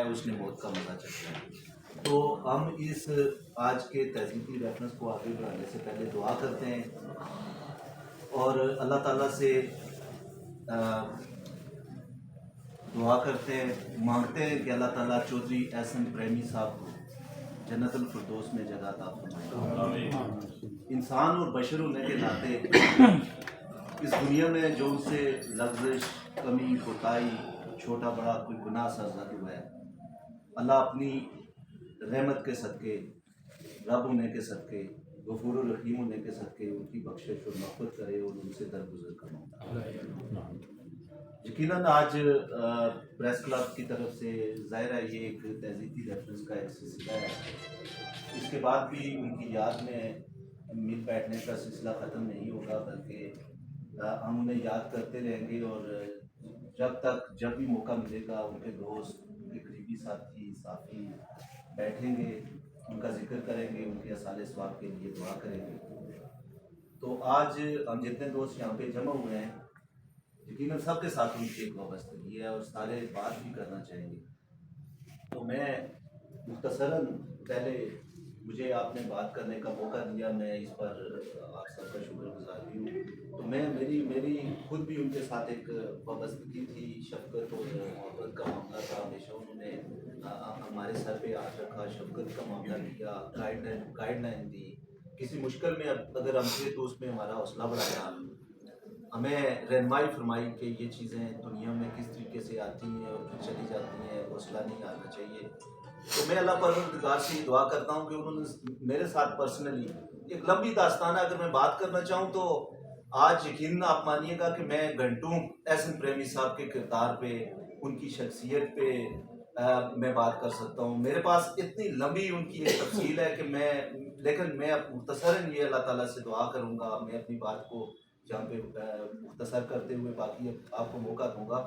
ہے اس نے موت کا مزہ چکھا ہے۔ تو ہم اس آج کے تہذیبی ریفرنس کو آگے بڑھانے سے پہلے دعا کرتے ہیں اور اللہ تعالیٰ سے دعا کرتے ہیں، مانگتے ہیں کہ اللہ تعالیٰ چودھری احسن پریمی صاحب کو جنت الفردوس میں جگہ عطا فرمائے۔ انسان اور بشر ہونے کے ناطے اس دنیا میں جو ان سے لغزش، کمی، کوتاہی، چھوٹا بڑا کوئی گناہ سرزد ہوا ہے، اللہ اپنی رحمت کے صدقے، رب ہونے کے صدقے، غفور الرحیم ہونے کے صدقے ان کی بخشش اور مغفرت کرے اور ان سے درگزر کرے۔ یقیناً آج پریس کلب کی طرف سے ظاہر ہے یہ ایک تہذیبی ریفرنس کا ایک سلسلہ ہے، اس کے بعد بھی ان کی یاد میں مل بیٹھنے کا سلسلہ ختم نہیں ہوگا، بلکہ ہم انہیں یاد کرتے رہیں گے اور جب بھی موقع ملے گا ان کے دوست، ان کے قریبی ساتھی ساتھی بیٹھیں گے، ان کا ذکر کریں گے، ان کے اصالِ ثواب کے لیے دعا کریں گے۔ تو آج ہم جتنے دوست یہاں پہ جمع ہوئے ہیں یقیناً سب کے ساتھ ان کی ایک وابستگی ہے اور سارے بات بھی کرنا چاہیں گے۔ تو میں مختصراً پہلے مجھے آپ نے بات کرنے کا موقع دیا، میں اس پر آپ سب کا شکر گزار بھی ہوں۔ تو میری خود بھی ان کے ساتھ ایک وابستگی تھی، شفقت اور محبت کا معاملہ تھا، ہمیشہ انہوں نے ہمارے سر پہ ہاتھ رکھا، شفقت کا معاملہ کیا، گائیڈ لائن دی، کسی مشکل میں اگر ہم تھے تو اس میں ہمارا حوصلہ بڑھایا، ہمیں رہنمائی فرمائی کہ یہ چیزیں دنیا میں کس طریقے سے آتی ہیں اور پھر چلی جاتی ہیں، حوصلہ نہیں آنا چاہیے۔ تو میں اللہ پروردگار سے یہ دعا کرتا ہوں کہ انہوں نے میرے ساتھ پرسنلی ایک لمبی داستان ہے، اگر میں بات کرنا چاہوں تو آج یقیناً آپ مانیے گا کہ میں گھنٹوں احسن پریمی صاحب کے کردار پہ، ان کی شخصیت پہ میں بات کر سکتا ہوں۔ میرے پاس اتنی لمبی ان کی ایک تفصیل ہے کہ لیکن میں مختصراً یہ اللہ تعالیٰ سے دعا کروں گا، میں اپنی بات کو یہاں پہ مختصر کرتے ہوئے باقی آپ کو موقع دوں گا